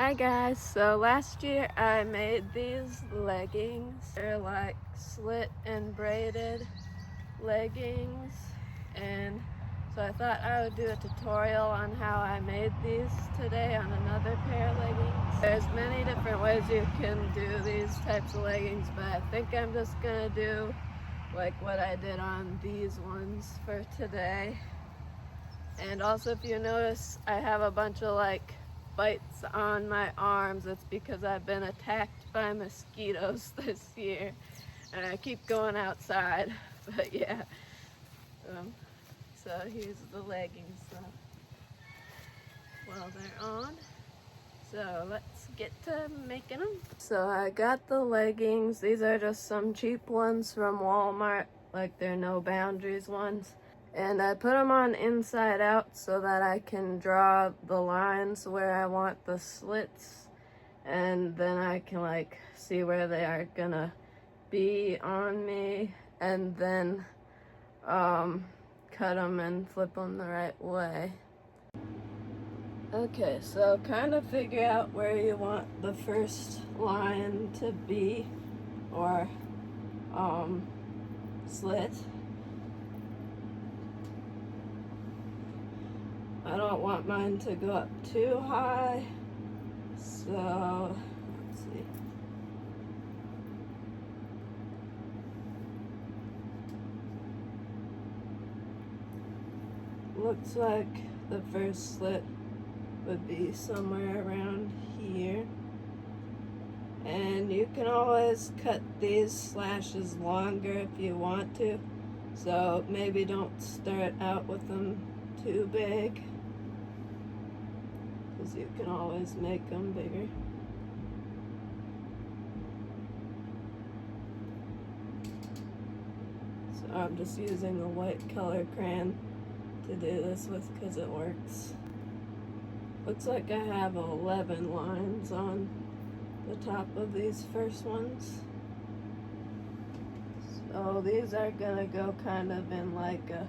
Hi guys, so last year I made these leggings. They're like slit and braided leggings, and so I thought I would do a tutorial on how I made these today on another pair of leggings. There's many different ways you can do these types of leggings, but I think I'm just gonna do like what I did on these ones for today. And also, if you notice, I have a bunch of like bites on my arms. It's because I've been attacked by mosquitoes this year and I keep going outside. But yeah, so here's the leggings while they're on. So let's get to making them. So I got the leggings. These are just some cheap ones from Walmart, like they're no boundaries ones. And I put them on inside out so that I can draw the lines where I want the slits, and then I can like see where they are gonna be on me, and then cut them and flip them the right way. Okay, so kind of figure out where you want the first line to be, or slit. I don't want mine to go up too high, so let's see. Looks like the first slit would be somewhere around here. And you can always cut these slashes longer if you want to, so maybe don't start out with them too big, because you can always make them bigger. So I'm just using the white color crayon to do this with because it works. Looks like I have 11 lines on the top of these first ones. So these are gonna go kind of in like a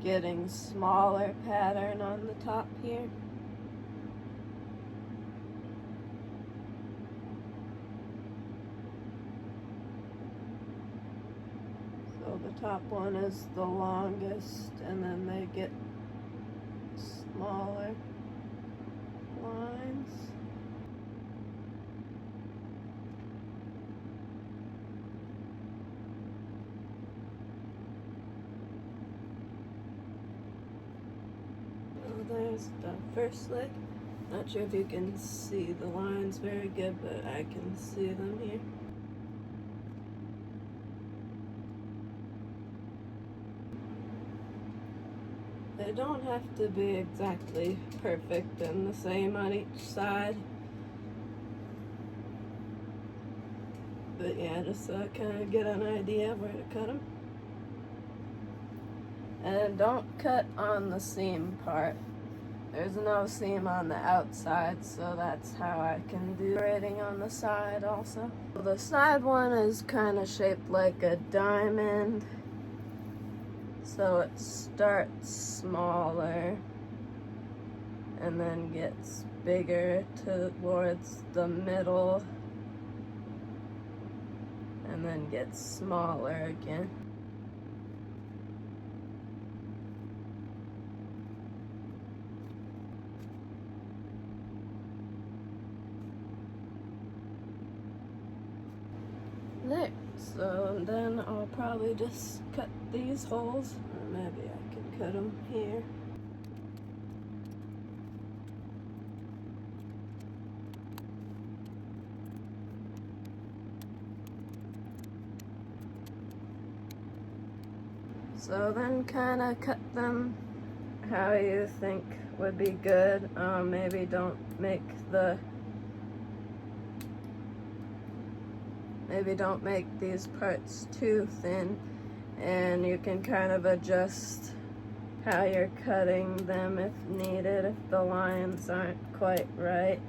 getting smaller pattern on the top here. So the top one is the longest, and then they get smaller lines. So there's the first leg. Not sure if you can see the lines very good, but I can see them here. They don't have to be exactly perfect and the same on each side. But yeah, just so I kind of get an idea of where to cut them. And don't cut on the seam part. There's no seam on the outside, so that's how I can do braiding on the side also. The side one is kind of shaped like a diamond, so it starts smaller and then gets bigger towards the middle and then gets smaller again. There, so then I'll probably just cut these holes, or maybe I can cut them here. So then kind of cut them how you think would be good. Maybe don't make these parts too thin, and you can kind of adjust how you're cutting them if needed, if the lines aren't quite right.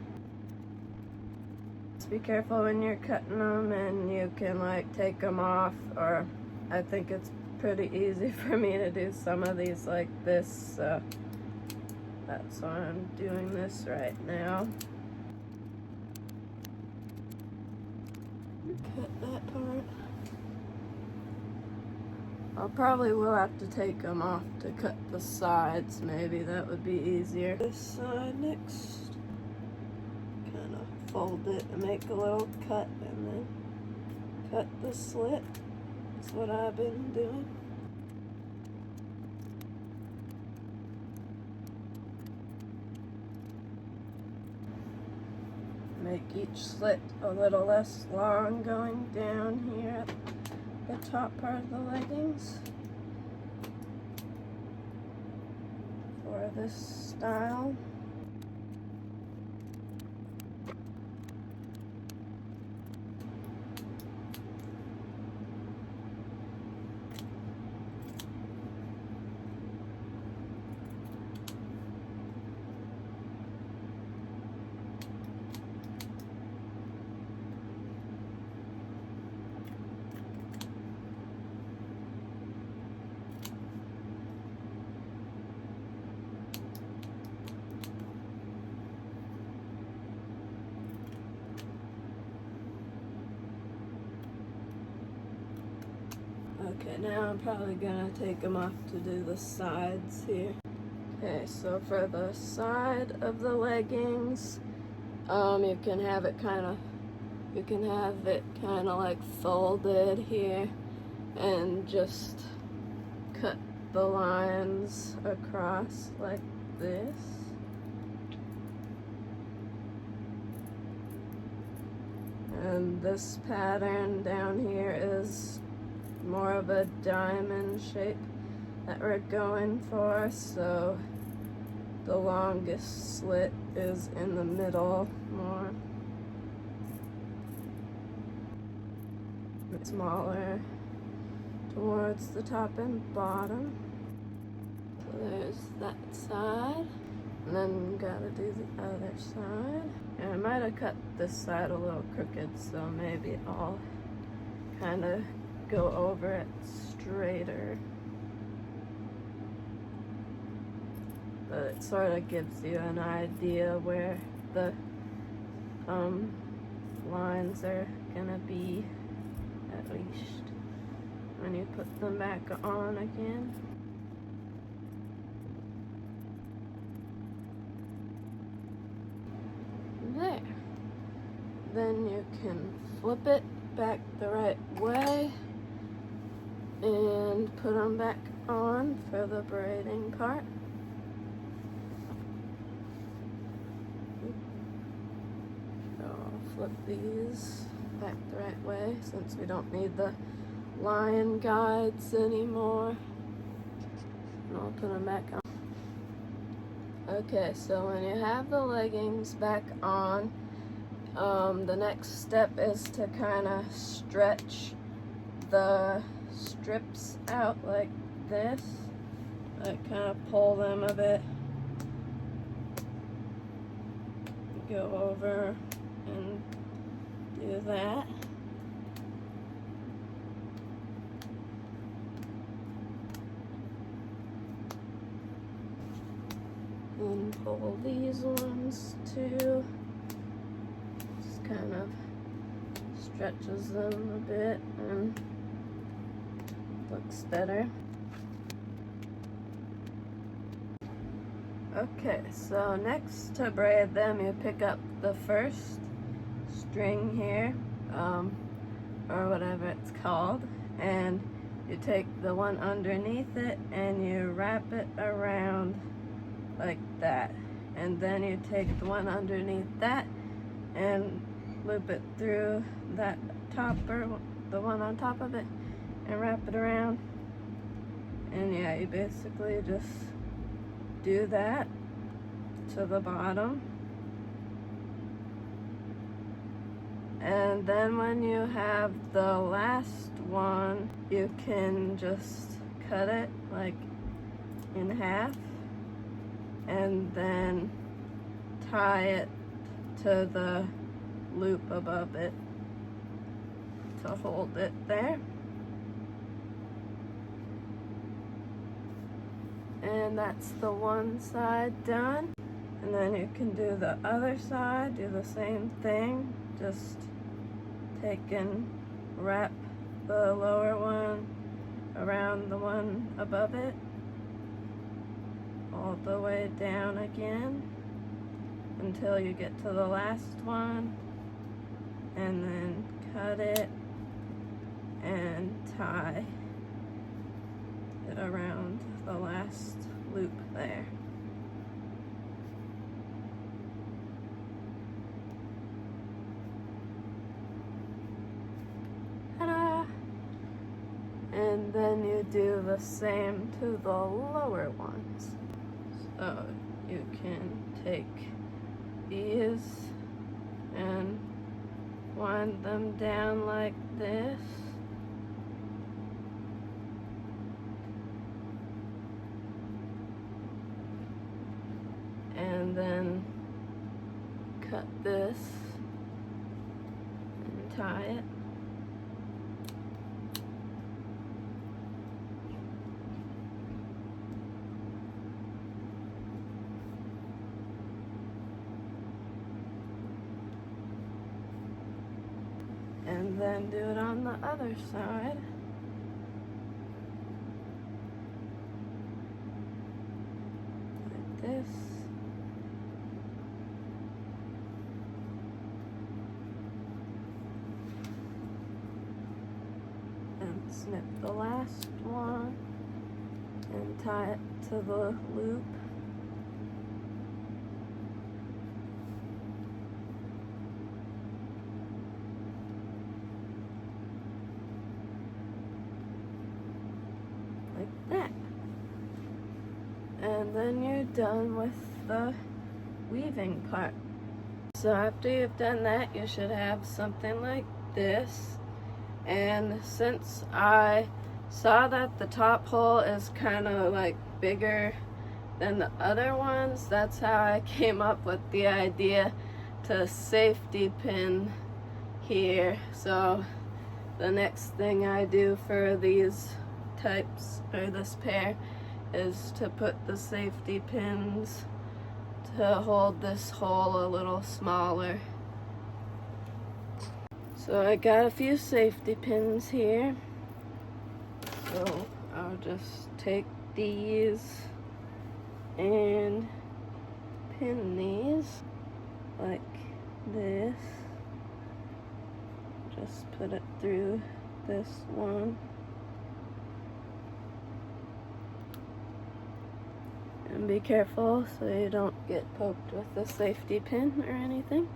Just be careful when you're cutting them, and you can like take them off, or I think it's pretty easy for me to do some of these like this, so that's why I'm doing this right now. Cut that part. I'll probably will have to take them off to cut the sides. Maybe that would be easier. This side next. Kind of fold it and make a little cut and then cut the slit. That's what I've been doing. Make each slit a little less long going down here at the top part of the leggings for this style. Okay, now I'm probably gonna take them off to do the sides here. Okay, so for the side of the leggings, you can have it kind of like folded here and just cut the lines across like this. And this pattern down here is more of a diamond shape that we're going for, so the longest slit is in the middle more. Smaller towards the top and bottom. So there's that side. And then gotta do the other side. And I might have cut this side a little crooked, so maybe I'll kind of go over it straighter. But it sort of gives you an idea where the lines are gonna be, at least when you put them back on again. There. Then you can flip it back the right way and put them back on for the braiding part. So I'll flip these back the right way since we don't need the lion guides anymore. And I'll put them back on. Okay, so when you have the leggings back on, the next step is to kind of stretch the strips out like this. Like kind of pull them a bit. Go over and do that. And pull these ones too. Just kind of stretches them a bit and looks better. Okay, so next to braid them, you pick up the first string here, or whatever it's called, and you take the one underneath it and you wrap it around like that, and then you take the one underneath that and loop it through that topper, the one on top of it, and wrap it around. And yeah, you basically just do that to the bottom. And then when you have the last one, you can just cut it like in half and then tie it to the loop above it to hold it there. And that's the one side done. And then you can do the other side, do the same thing, just take and wrap the lower one around the one above it, all the way down again until you get to the last one, and then cut it and tie it around the last loop there. Ta-da! And then you do the same to the lower ones. So you can take these and wind them down like this. And then cut this and tie it. And then do it on the other side. Like this. And snip the last one and tie it to the loop. Like that. And then you're done with the weaving part. So after you've done that, you should have something like this. And since I saw that the top hole is kind of like bigger than the other ones, that's how I came up with the idea to safety pin here. So the next thing I do for these types, or this pair, is to put the safety pins to hold this hole a little smaller. So I got a few safety pins here. So I'll just take these and pin these like this. Just put it through this one. And be careful so you don't get poked with the safety pin or anything.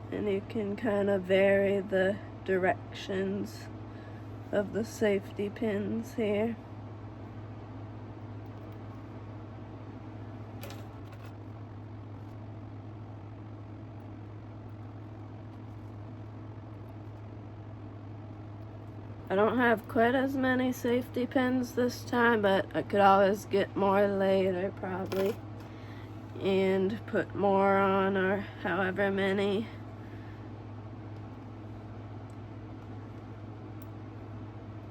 And you can kind of vary the directions of the safety pins here. I don't have quite as many safety pins this time, but I could always get more later probably and put more on, or however many.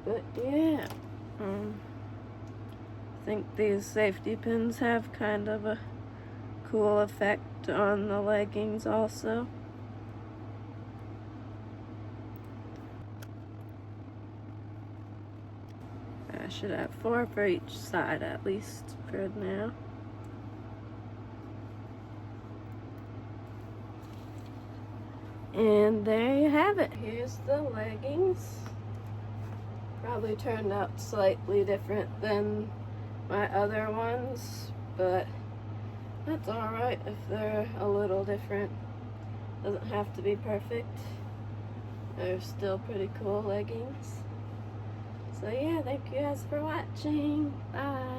But yeah, I think these safety pins have kind of a cool effect on the leggings also. I should have 4 for each side at least for now. And there you have it. Here's the leggings. Probably turned out slightly different than my other ones, but that's alright if they're a little different. Doesn't have to be perfect. They're still pretty cool leggings. So yeah, thank you guys for watching. Bye.